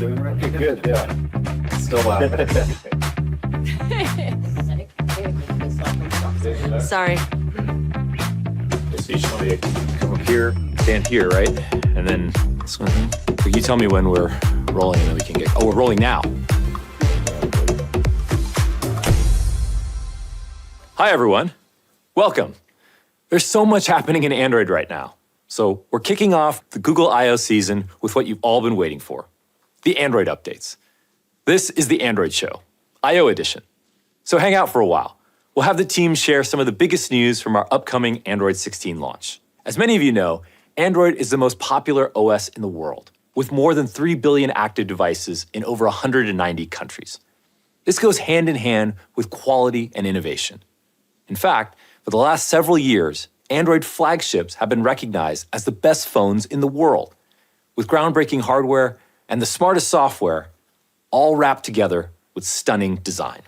Good, yeah. Still loud. Sorry. So you just want me to come up here, stand here, right? And then this one. So you tell me when we're rolling and then we can get, we're rolling now. Hi, everyone. Welcome. There's so much happening in Android right now. So we're kicking off the Google I/O season with what you've all been waiting for, the Android updates. This is the Android Show, I/O edition. So hang out for a while. We'll have the team share some of the biggest news from our upcoming Android 16 launch. As many of you know, Android is the most popular OS in the world, with more than 3 billion active devices in over 190 countries. This goes hand in hand with quality and innovation. In fact, for the last several years, Android flagships have been recognized as the best phones in the world, with groundbreaking hardware and the smartest software, all wrapped together with stunning design.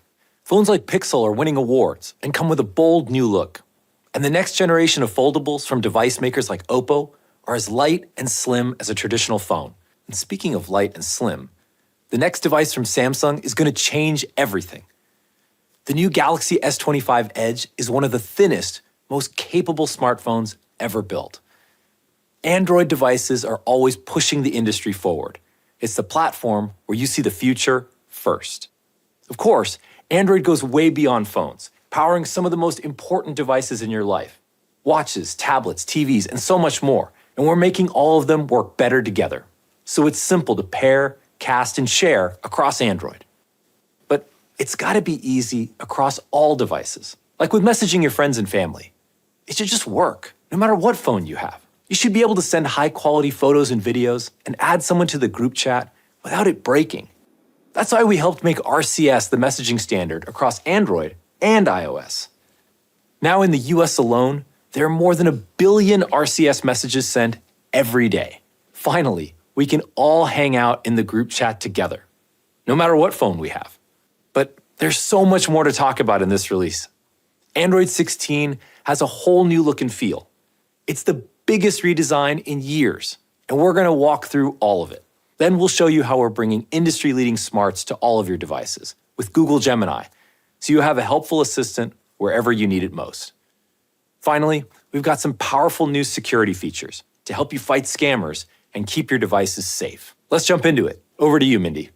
Phones like Pixel are winning awards and come with a bold new look. And the next generation of foldables from device makers like Oppo are as light and slim as a traditional phone. And speaking of light and slim, the next device from Samsung is going to change everything. The new Galaxy S25 Edge is one of the thinnest, most capable smartphones ever built. Android devices are always pushing the industry forward. It's the platform where you see the future first. Of course, Android goes way beyond phones, powering some of the most important devices in your life. Watches, tablets, TVs, and so much more. And we're making all of them work better together. So it's simple to pair, cast, and share across Android. But it's gotta be easy across all devices. Like with messaging your friends and family. It should just work, no matter what phone you have. You should be able to send high-quality photos and videos and add someone to the group chat without it breaking. That's why we helped make RCS the messaging standard across Android and iOS. Now in the US alone, there are more than 1 billion RCS messages sent every day. Finally, we can all hang out in the group chat together, no matter what phone we have. But there's so much more to talk about in this release. Android 16 has a whole new look and feel. It's the biggest redesign in years, and we're gonna walk through all of it. Then we'll show you how we're bringing industry-leading smarts to all of your devices with Google Gemini, so you have a helpful assistant wherever you need it most. Finally, we've got some powerful new security features to help you fight scammers and keep your devices safe. Let's jump into it. Over to you, Mindy.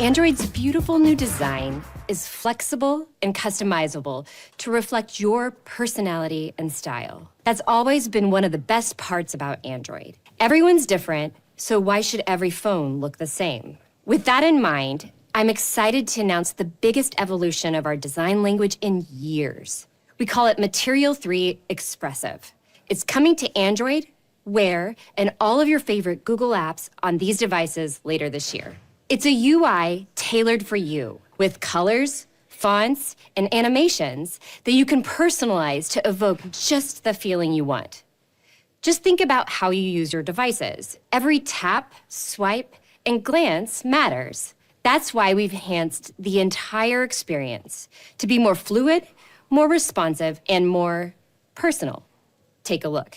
Android's beautiful new design is flexible and customizable to reflect your personality and style. That's always been one of the best parts about Android. Everyone's different, so why should every phone look the same? With that in mind, I'm excited to announce the biggest evolution of our design language in years. We call it Material 3 Expressive. It's coming to Android, Wear, and all of your favorite Google apps on these devices later this year. It's a UI tailored for you, with colors, fonts, and animations that you can personalize to evoke just the feeling you want. Just think about how you use your devices. Every tap, swipe, and glance matters. That's why we've enhanced the entire experience to be more fluid, more responsive, and more personal. Take a look.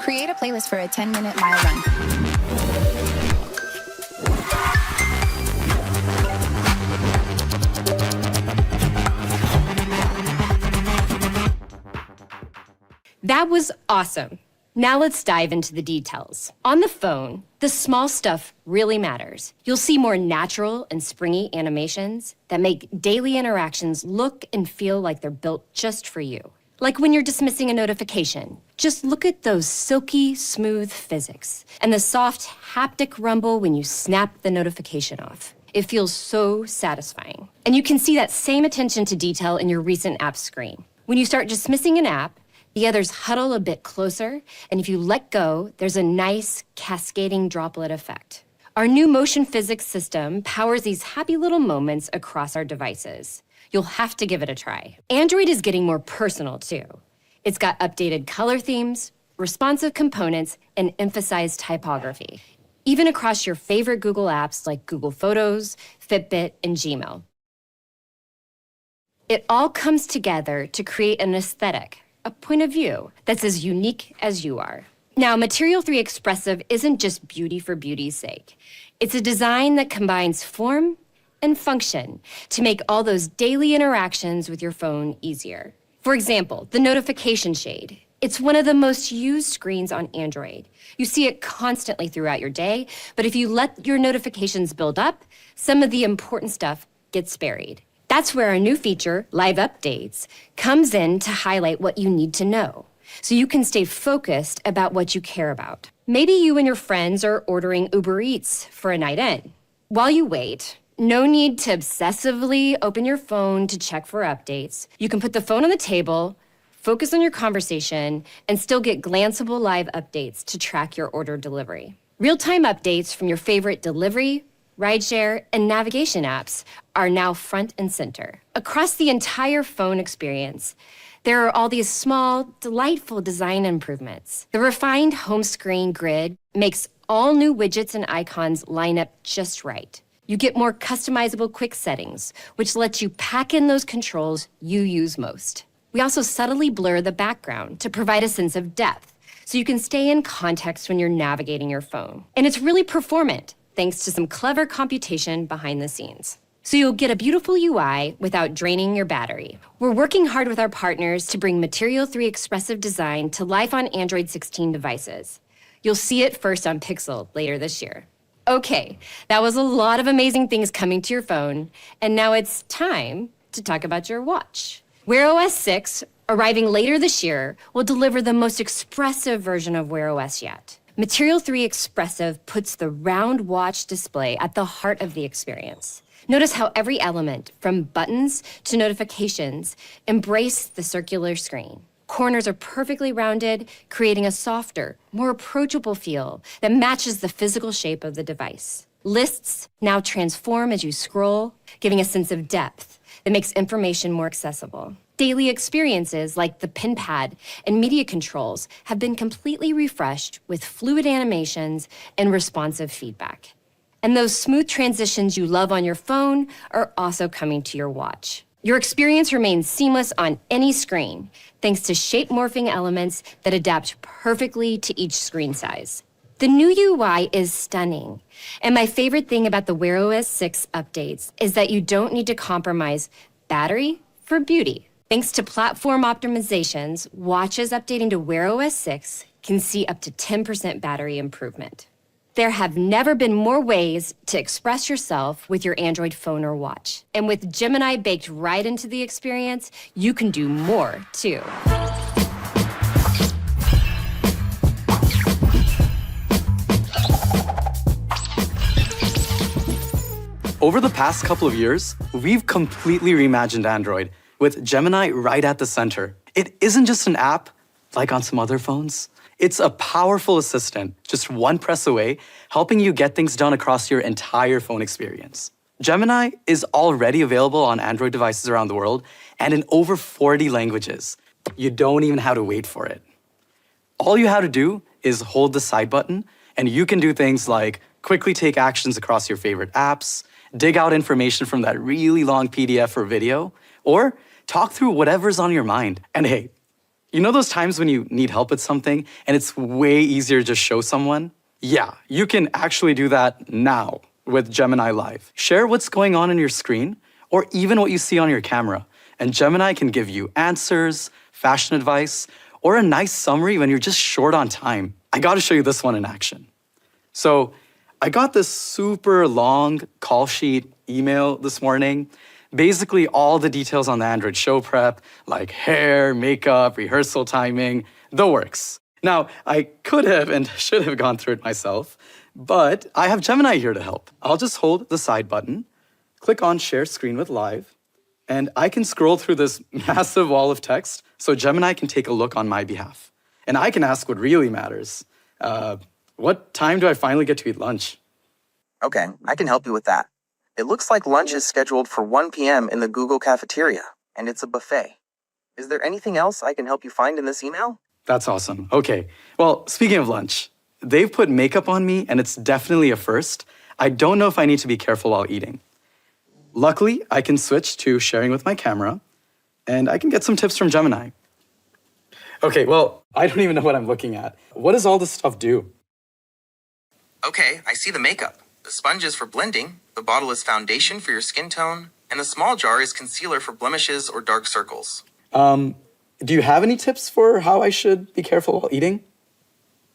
Create a playlist for a 10-minute mile run. That was awesome. Now let's dive into the details. On the phone, the small stuff really matters. You'll see more natural and springy animations that make daily interactions look and feel like they're built just for you. Like when you're dismissing a notification, just look at those silky, smooth physics and the soft haptic rumble when you snap the notification off. It feels so satisfying. And you can see that same attention to detail in your recent app screen. When you start dismissing an app, the others huddle a bit closer, and if you let go, there's a nice cascading droplet effect. Our new motion physics system powers these happy little moments across our devices. You'll have to give it a try. Android is getting more personal too. It's got updated color themes, responsive components, and emphasized typography, even across your favorite Google apps like Google Photos, Fitbit, and Gmail. It all comes together to create an aesthetic, a point of view that's as unique as you are. Now, Material 3 Expressive isn't just beauty for beauty's sake. It's a design that combines form and function to make all those daily interactions with your phone easier. For example, the notification shade. It's one of the most used screens on Android. You see it constantly throughout your day, but if you let your notifications build up, some of the important stuff gets buried. That's where our new feature, Live Updates, comes in to highlight what you need to know, so you can stay focused about what you care about. Maybe you and your friends are ordering Uber Eats for a night in. While you wait, no need to obsessively open your phone to check for updates. You can put the phone on the table, focus on your conversation, and still get glanceable live updates to track your order delivery. Real-time updates from your favorite delivery, rideshare, and navigation apps are now front and center. Across the entire phone experience, there are all these small, delightful design improvements. The refined home screen grid makes all new widgets and icons line up just right. You get more customizable quick settings, which lets you pack in those controls you use most. We also subtly blur the background to provide a sense of depth, so you can stay in context when you're navigating your phone. And it's really performant, thanks to some clever computation behind the scenes. So you'll get a beautiful UI without draining your battery. We're working hard with our partners to bring Material 3 Expressive Design to life on Android 16 devices. You'll see it first on Pixel later this year. Okay, that was a lot of amazing things coming to your phone, and now it's time to talk about your watch. Wear OS 6, arriving later this year, will deliver the most expressive version of Wear OS yet. Material 3 Expressive puts the round watch display at the heart of the experience. Notice how every element, from buttons to notifications, embrace the circular screen. Corners are perfectly rounded, creating a softer, more approachable feel that matches the physical shape of the device. Lists now transform as you scroll, giving a sense of depth that makes information more accessible. Daily experiences like the pin pad and media controls have been completely refreshed with fluid animations and responsive feedback. And those smooth transitions you love on your phone are also coming to your watch. Your experience remains seamless on any screen, thanks to shape morphing elements that adapt perfectly to each screen size. The new UI is stunning. And my favorite thing about the Wear OS 6 updates is that you don't need to compromise battery for beauty. Thanks to platform optimizations, watches updating to Wear OS 6 can see up to 10% battery improvement. There have never been more ways to express yourself with your Android phone or watch. And with Gemini baked right into the experience, you can do more, too. Over the past couple of years, we've completely reimagined Android with Gemini right at the center. It isn't just an app like on some other phones. It's a powerful assistant, just one press away, helping you get things done across your entire phone experience. Gemini is already available on Android devices around the world and in over 40 languages. You don't even have to wait for it. All you have to do is hold the side button, and you can do things like quickly take actions across your favorite apps, dig out information from that really long PDF or video, or talk through whatever's on your mind. And hey, you know those times when you need help with something and it's way easier to just show someone? Yeah, you can actually do that now with Gemini Live. Share what's going on your screen or even what you see on your camera, and Gemini can give you answers, fashion advice, or a nice summary when you're just short on time. I gotta show you this one in action. So I got this super long call sheet email this morning. Basically all the details on the Android show prep, like hair, makeup, rehearsal timing, the works. Now, I could have and should have gone through it myself, but I have Gemini here to help. I'll just hold the side button, click on Share Screen with Live, and I can scroll through this massive wall of text so Gemini can take a look on my behalf. And I can ask what really matters. What time do I finally get to eat lunch? Okay, I can help you with that. It looks like lunch is scheduled for 1 p.m. in the Google cafeteria, and it's a buffet. Is there anything else I can help you find in this email? That's awesome. Okay. Well, speaking of lunch, they've put makeup on me, and it's definitely a first. I don't know if I need to be careful while eating. Luckily, I can switch to sharing with my camera, and I can get some tips from Gemini. Okay, well, I don't even know what I'm looking at. What does all this stuff do? Okay, I see the makeup. The sponge is for blending, the bottle is foundation for your skin tone, and the small jar is concealer for blemishes or dark circles. Do you have any tips for how I should be careful while eating?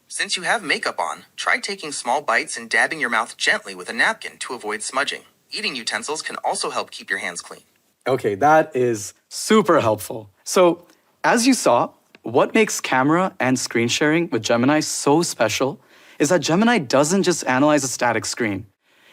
Since you have makeup on, try taking small bites and dabbing your mouth gently with a napkin to avoid smudging. Eating utensils can also help keep your hands clean. Okay, that is super helpful. So, as you saw, what makes camera and screen sharing with Gemini so special is that Gemini doesn't just analyze a static screen.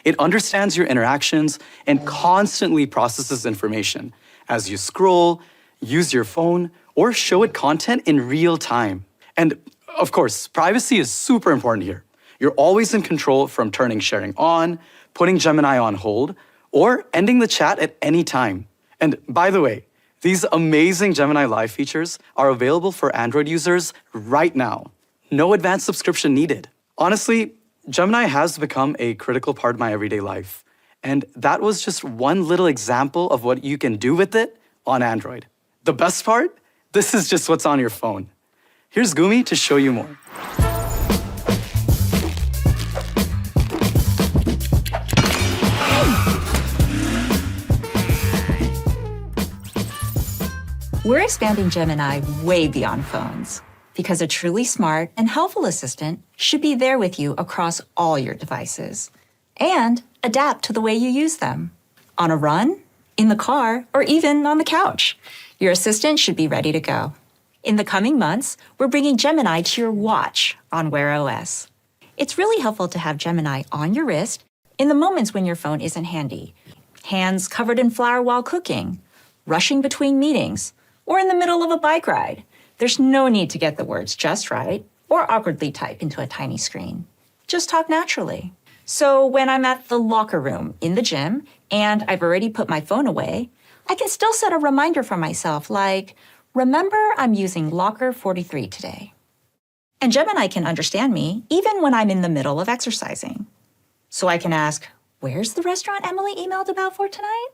It understands your interactions and constantly processes information as you scroll, use your phone, or show it content in real time. And of course, privacy is super important here. You're always in control from turning sharing on, putting Gemini on hold, or ending the chat at any time. And by the way, these amazing Gemini Live features are available for Android users right now. No advanced subscription needed. Honestly, Gemini has become a critical part of my everyday life. And that was just one little example of what you can do with it on Android. The best part? This is just what's on your phone. Here's Gumi to show you more. We're expanding Gemini way beyond phones because a truly smart and helpful assistant should be there with you across all your devices and adapt to the way you use them. On a run, in the car, or even on the couch, your assistant should be ready to go. In the coming months, we're bringing Gemini to your watch on Wear OS. It's really helpful to have Gemini on your wrist in the moments when your phone isn't handy. Hands covered in flour while cooking, rushing between meetings, or in the middle of a bike ride. There's no need to get the words just right or awkwardly type into a tiny screen. Just talk naturally. So when I'm at the locker room in the gym and I've already put my phone away, I can still set a reminder for myself like, remember I'm using locker 43 today. And Gemini can understand me even when I'm in the middle of exercising. So I can ask, where's the restaurant Emily emailed about for tonight?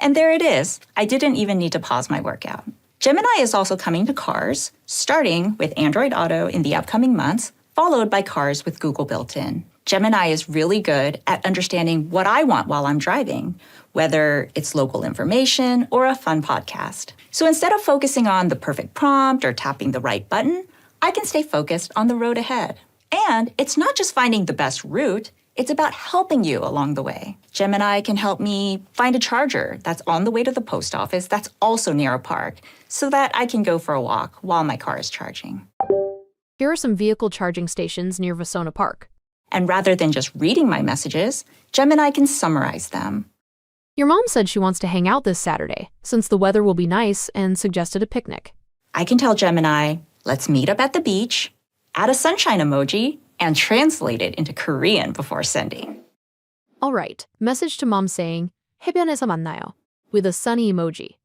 And there it is. I didn't even need to pause my workout. Gemini is also coming to cars, starting with Android Auto in the upcoming months, followed by cars with Google built in. Gemini is really good at understanding what I want while I'm driving, whether it's local information or a fun podcast. So instead of focusing on the perfect prompt or tapping the right button, I can stay focused on the road ahead. And it's not just finding the best route, it's about helping you along the way. Gemini can help me find a charger that's on the way to the post office that's also near a park so that I can go for a walk while my car is charging. Here are some vehicle charging stations near Vasona Park. And rather than just reading my messages, Gemini can summarize them. Your mom said she wants to hang out this Saturday, since the weather will be nice, and suggested a picnic. I can tell Gemini, let's meet up at the beach, add a sunshine emoji, and translate it into Korean before sending. All right, message to mom saying, 해변에서 만나요, with a sunny emoji.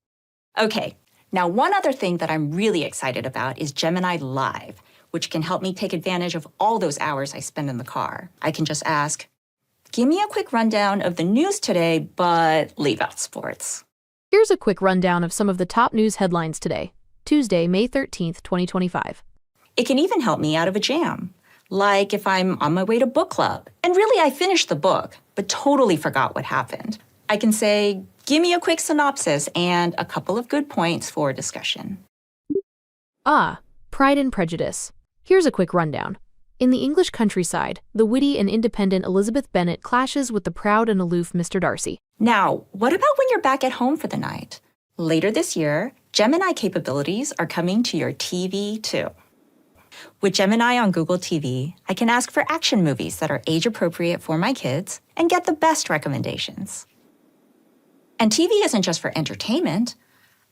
Okay, now one other thing that I'm really excited about is Gemini Live, which can help me take advantage of all those hours I spend in the car. I can just ask, give me a quick rundown of the news today, but leave out sports. Here's a quick rundown of some of the top news headlines today, Tuesday, May 13th, 2025. It can even help me out of a jam. Like if I'm on my way to book club, and really I finished the book, but totally forgot what happened. I can say, give me a quick synopsis and a couple of good points for discussion. Pride and Prejudice. Here's a quick rundown. In the English countryside, the witty and independent Elizabeth Bennet clashes with the proud and aloof Mr. Darcy. Now, what about when you're back at home for the night? Later this year, Gemini capabilities are coming to your TV too. With Gemini on Google TV, I can ask for action movies that are age-appropriate for my kids and get the best recommendations. And TV isn't just for entertainment.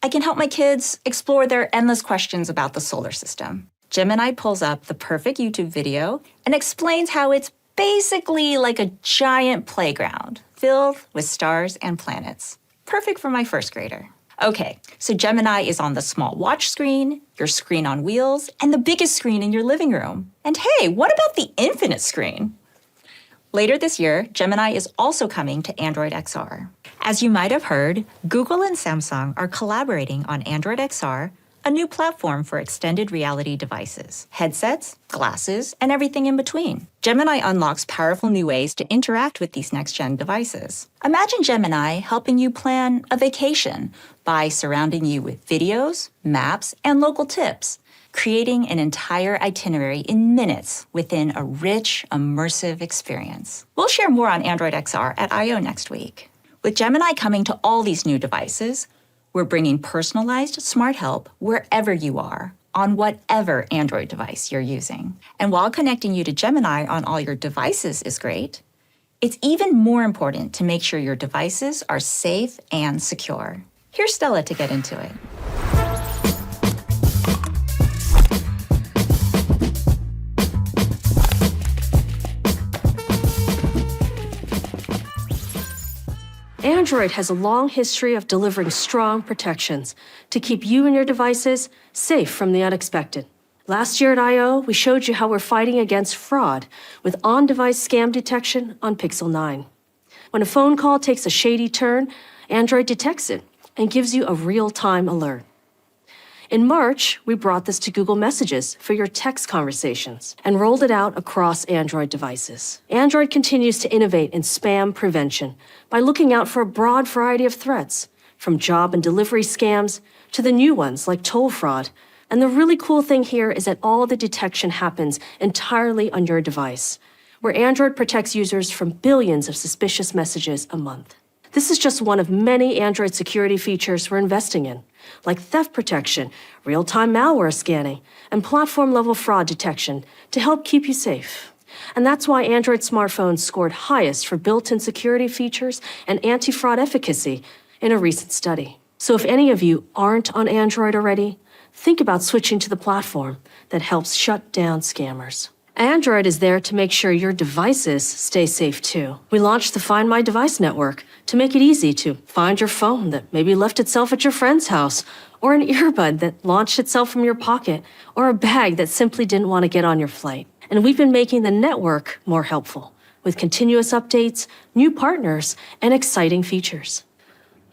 I can help my kids explore their endless questions about the solar system. Gemini pulls up the perfect YouTube video and explains how it's basically like a giant playground filled with stars and planets. Perfect for my first grader. Okay, so Gemini is on the small watch screen, your screen on wheels, and the biggest screen in your living room. And hey, what about the infinite screen? Later this year, Gemini is also coming to Android XR. As you might have heard, Google and Samsung are collaborating on Android XR, a new platform for extended reality devices, headsets, glasses, and everything in between. Gemini unlocks powerful new ways to interact with these next-gen devices. Imagine Gemini helping you plan a vacation by surrounding you with videos, maps, and local tips, creating an entire itinerary in minutes within a rich, immersive experience. We'll share more on Android XR at I/O next week. With Gemini coming to all these new devices, we're bringing personalized smart help wherever you are, on whatever Android device you're using. And while connecting you to Gemini on all your devices is great, it's even more important to make sure your devices are safe and secure. Here's Stella to get into it. Android has a long history of delivering strong protections to keep you and your devices safe from the unexpected. Last year at I/O, we showed you how we're fighting against fraud with on-device scam detection on Pixel 9. When a phone call takes a shady turn, Android detects it and gives you a real-time alert. In March, we brought this to Google Messages for your text conversations and rolled it out across Android devices. Android continues to innovate in spam prevention by looking out for a broad variety of threats, from job and delivery scams to the new ones like toll fraud. And the really cool thing here is that all the detection happens entirely on your device, where Android protects users from billions of suspicious messages a month. This is just one of many Android security features we're investing in, like theft protection, real-time malware scanning, and platform-level fraud detection to help keep you safe. And that's why Android smartphones scored highest for built-in security features and anti-fraud efficacy in a recent study. So if any of you aren't on Android already, think about switching to the platform that helps shut down scammers. Android is there to make sure your devices stay safe too. We launched the Find My Device network to make it easy to find your phone that maybe left itself at your friend's house, or an earbud that launched itself from your pocket, or a bag that simply didn't want to get on your flight. And we've been making the network more helpful with continuous updates, new partners, and exciting features.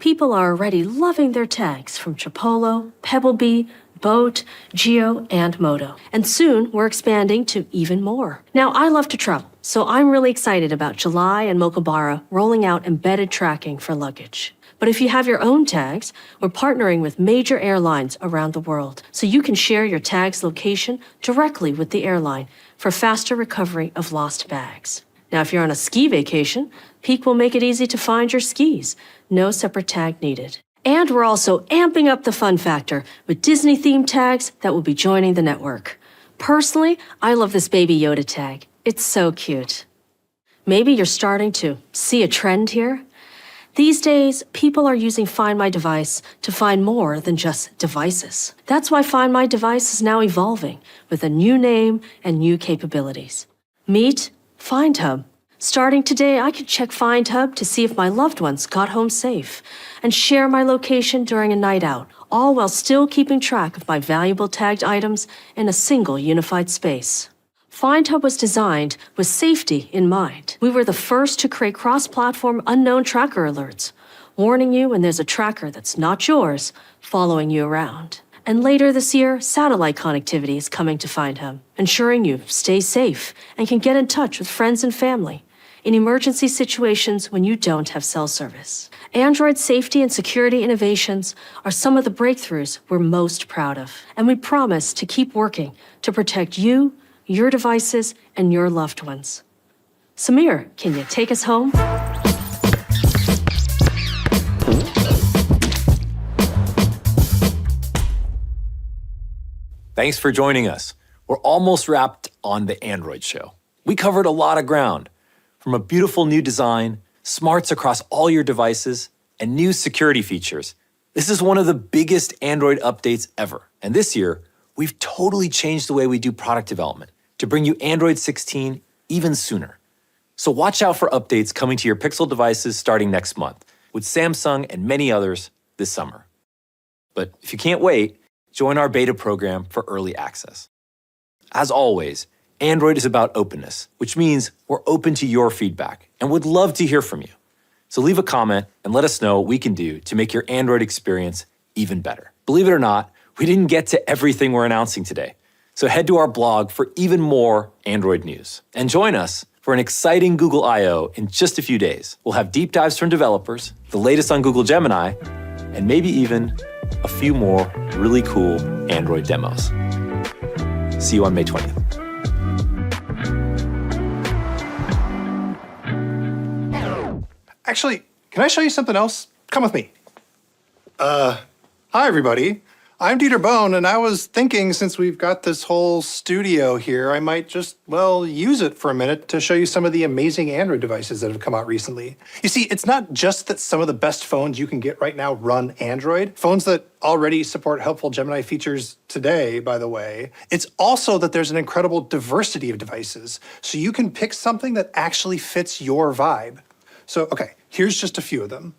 People are already loving their tags from Chipolo, Pebblebee, Boat, Geo, and Moto. And soon, we're expanding to even more. Now, I love to travel, so I'm really excited about July and Mokobara rolling out embedded tracking for luggage. But if you have your own tags, we're partnering with major airlines around the world, so you can share your tag's location directly with the airline for faster recovery of lost bags. Now, if you're on a ski vacation, Peak will make it easy to find your skis. No separate tag needed. And we're also amping up the fun factor with Disney-themed tags that will be joining the network. Personally, I love this Baby Yoda tag. It's so cute. Maybe you're starting to see a trend here. These days, people are using Find My Device to find more than just devices. That's why Find My Device is now evolving with a new name and new capabilities. Meet Find Hub. Starting today, I can check Find Hub to see if my loved ones got home safe and share my location during a night out, all while still keeping track of my valuable tagged items in a single unified space. Find Hub was designed with safety in mind. We were the first to create cross-platform unknown tracker alerts, warning you when there's a tracker that's not yours following you around. And later this year, satellite connectivity is coming to Find Hub, ensuring you stay safe and can get in touch with friends and family in emergency situations when you don't have cell service. Android safety and security innovations are some of the breakthroughs we're most proud of, and we promise to keep working to protect you, your devices, and your loved ones. Sameer, can you take us home? Thanks for joining us. We're almost wrapped on the Android show. We covered a lot of ground, from a beautiful new design, smarts across all your devices, and new security features. This is one of the biggest Android updates ever. And this year, we've totally changed the way we do product development to bring you Android 16 even sooner. So watch out for updates coming to your Pixel devices starting next month, with Samsung and many others this summer. But if you can't wait, join our beta program for early access. As always, Android is about openness, which means we're open to your feedback and would love to hear from you. So leave a comment and let us know what we can do to make your Android experience even better. Believe it or not, we didn't get to everything we're announcing today. So head to our blog for even more Android news. And join us for an exciting Google I.O. in just a few days. We'll have deep dives from developers, the latest on Google Gemini, and maybe even a few more really cool Android demos. See you on May 20th. Actually, can I show you something else? Come with me. Hi, everybody. I'm Dieter Bohn, and I was thinking since we've got this whole studio here, I might just, use it for a minute to show you some of the amazing Android devices that have come out recently. You see, it's not just that some of the best phones you can get right now run Android, phones that already support helpful Gemini features today, by the way. It's also that there's an incredible diversity of devices, so you can pick something that actually fits your vibe. So, okay, here's just a few of them.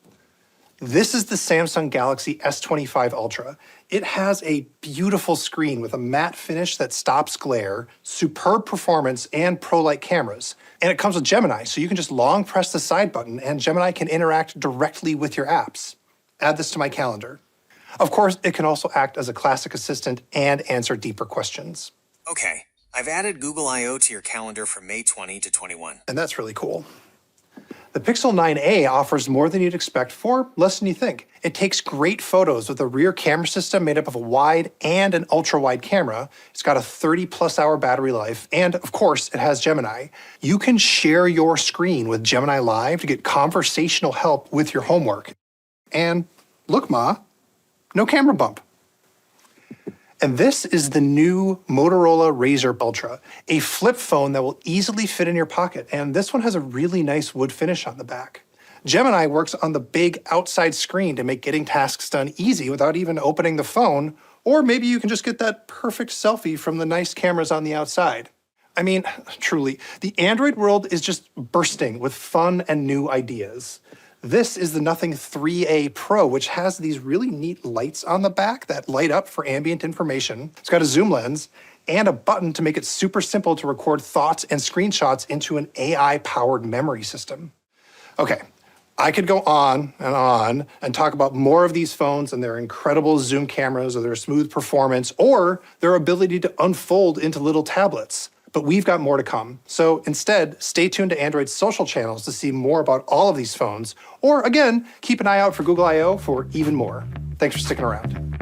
This is the Samsung Galaxy S25 Ultra. It has a beautiful screen with a matte finish that stops glare, superb performance, and pro-like cameras. And it comes with Gemini, so you can just long press the side button and Gemini can interact directly with your apps. Add this to my calendar. Of course, it can also act as a classic assistant and answer deeper questions. Okay, I've added Google I.O. to your calendar from May 20 to 21. And that's really cool. The Pixel 9a offers more than you'd expect for less than you think. It takes great photos with a rear camera system made up of a wide and an ultra-wide camera. It's got a 30-plus hour battery life, and of course, it has Gemini. You can share your screen with Gemini Live to get conversational help with your homework. And look, Ma, no camera bump. And this is the new Motorola Razr Ultra, a flip phone that will easily fit in your pocket. And this one has a really nice wood finish on the back. Gemini works on the big outside screen to make getting tasks done easy without even opening the phone. Or maybe you can just get that perfect selfie from the nice cameras on the outside. I mean, truly, the Android world is just bursting with fun and new ideas. This is the Nothing 3A Pro, which has these really neat lights on the back that light up for ambient information. It's got a zoom lens and a button to make it super simple to record thoughts and screenshots into an AI-powered memory system. Okay, I could go on and talk about more of these phones and their incredible zoom cameras or their smooth performance or their ability to unfold into little tablets. But we've got more to come. So instead, stay tuned to Android's social channels to see more about all of these phones. Or again, keep an eye out for Google I.O. for even more. Thanks for sticking around.